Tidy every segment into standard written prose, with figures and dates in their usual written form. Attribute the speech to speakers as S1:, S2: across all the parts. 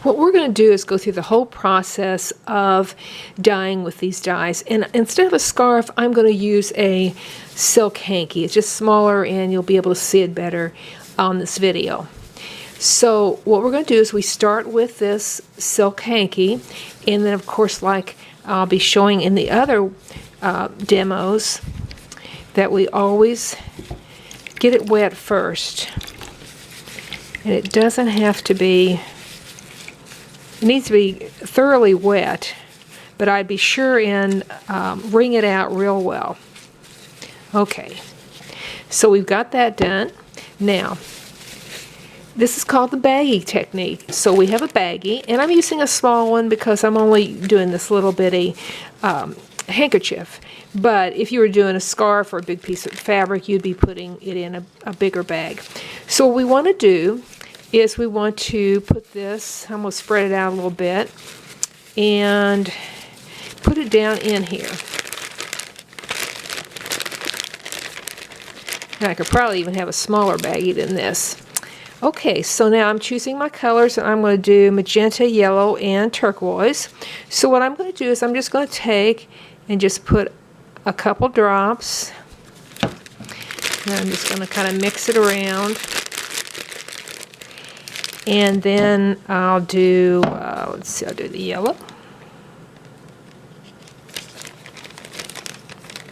S1: What we're going to do is go through the whole process of dyeing with these dyes. And instead of a scarf, I'm going to use a silk hanky. It's just smaller and you'll be able to see it better on this video. So what we're going to do is we start with this silk hanky, and then of course, like I'll be showing in the other demos, that we always get it wet first. And it doesn't have to be, it needs to be thoroughly wet, but I'd be sure and wring it out real well. Okay, so we've got that done. Now, this is called the Baggie technique. So we have a baggie, and I'm using a small one because I'm only doing this little bitty handkerchief. But if you were doing a scarf or a big piece of fabric, you'd be putting it in a bigger bag. So what we want to do is we want to put this, I'm going to spread it out a little bit, and put it down in here. And I could probably even have a smaller baggie than this. Okay, so now I'm choosing my colors, and I'm going to do magenta, yellow, and turquoise. So what I'm going to do is I'm just going to take and just put a couple drops. And I'm just going to kind of mix it around. And then I'll do, let's see, I'll do the yellow.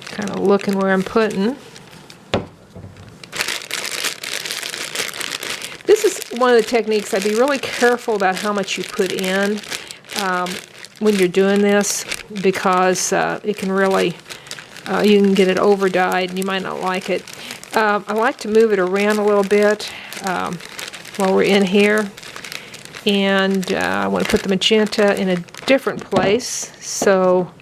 S1: Kind of looking where I'm putting. This is one of the techniques. I'd be really careful about how much you put in when you're doing this, because it can really, you can get it over dyed and you might not like it. I like to move it around a little bit while we're in here, and I want to put the magenta in a different place. So,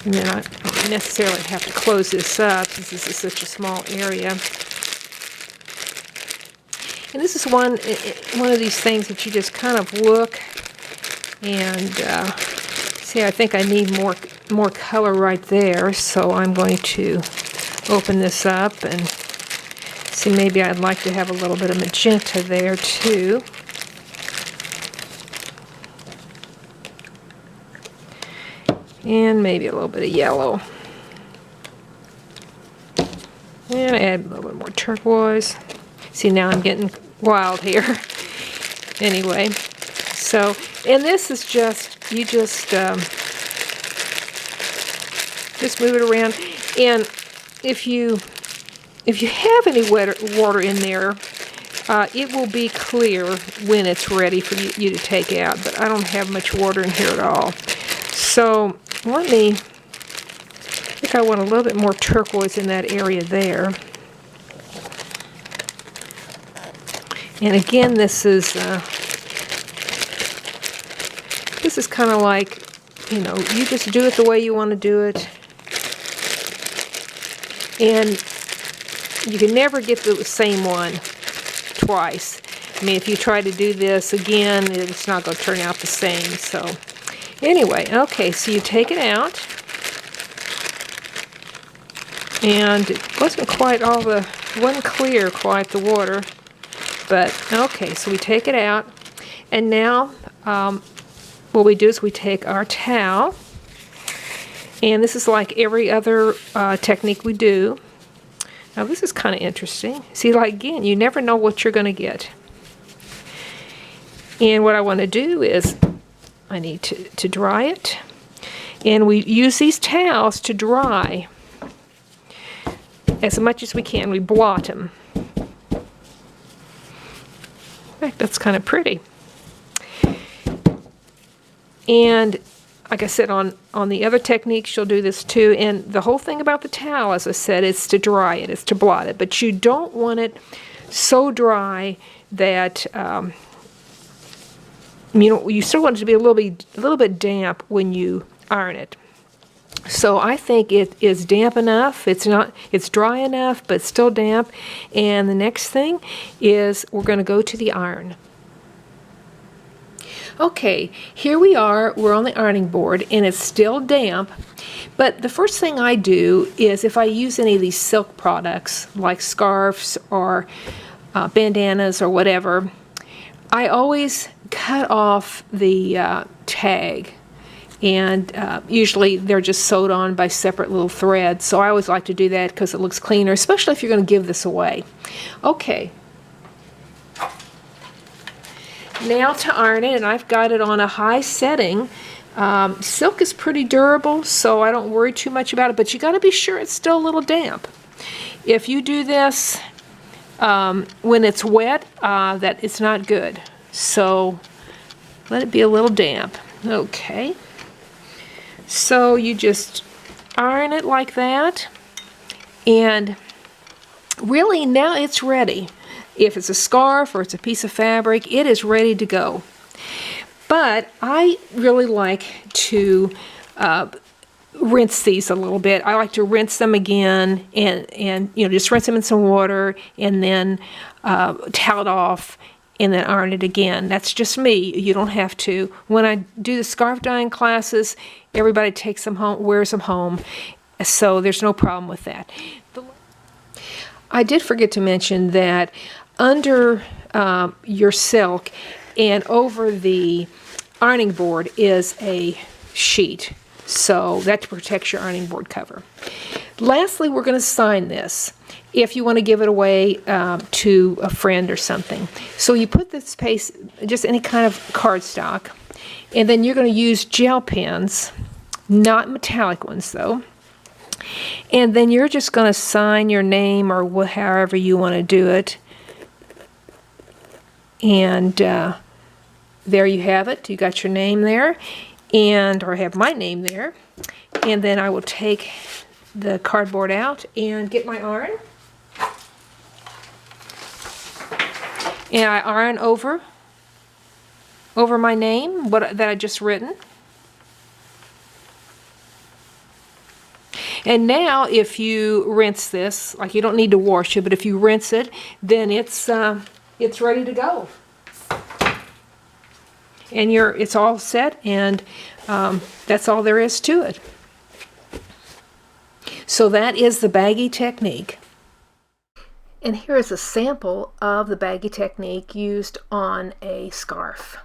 S1: and then I don't necessarily have to close this up since this is such a small area. And this is one of these things that you just kind of look and see, I think I need more color right there, so I'm going to open this up and see, maybe I'd like to have a little bit of magenta there too. And maybe a little bit of yellow. And add a little bit more turquoise. See, now I'm getting wild here. Anyway, so, and this is just, you just move it around. And if you have any water in there, it will be clear when it's ready for you to take out. But I don't have much water in here at all. So let me, I think I want a little bit more turquoise in that area there. And again, this is kind of like, you know, you just do it the way you want to do it. And you can never get the same one twice. I mean, if you try to do this again, it's not going to turn out the same. So anyway, okay, so you take it out, and it wasn't clear quite, the water, but okay, so we take it out, and now what we do is we take our towel, and this is like every other technique we do. Now this is kind of interesting. See, like again, you never know what you're going to get. And what I want to do is I need to dry it, and we use these towels to dry as much as we can. We blot them. In fact, that's kind of pretty. And like I said, on the other techniques, you'll do this too. And the whole thing about the towel, as I said, is to dry it, is to blot it. But you don't want it so dry that you still want it to be a little bit damp when you iron it. So I think it is damp enough. It's dry enough, but still damp. And the next thing is we're going to go to the iron. Okay, here we are, we're on the ironing board and it's still damp, but the first thing I do is if I use any of these silk products like scarves or bandanas or whatever, I always cut off the tag, and usually they're just sewed on by separate little threads, so I always like to do that because it looks cleaner, especially if you're going to give this away. Okay. Now to iron it, and I've got it on a high setting. Silk is pretty durable, so I don't worry too much about it, but you got to be sure it's still a little damp. If you do this when it's wet, that it's not good. So let it be a little damp. Okay. So you just iron it like that, and really now it's ready. If it's a scarf or it's a piece of fabric, it is ready to go. But I really like to rinse these a little bit. I like to rinse them again and you know, just rinse them in some water and then towel it off and then iron it again. That's just me. You don't have to. When I do the scarf dyeing classes, everybody takes them home, wears them home, so there's no problem with that. I did forget to mention that under your silk and over the ironing board is a sheet, so that protects your ironing board cover. Lastly, we're going to sign this if you want to give it away to a friend or something. So you put this paste, just any kind of cardstock, and then you're going to use gel pens, not metallic ones though. And then you're just going to sign your name or however you want to do it. And there you have it. You got your name there, or I have my name there. And then I will take the cardboard out and get my iron. And I iron over my name, that I just written. And now if you rinse this, like you don't need to wash it, but if you rinse it, then it's ready to go. And it's all set, and that's all there is to it. So that is the Baggie technique. And here is a sample of the Baggie technique used on a scarf.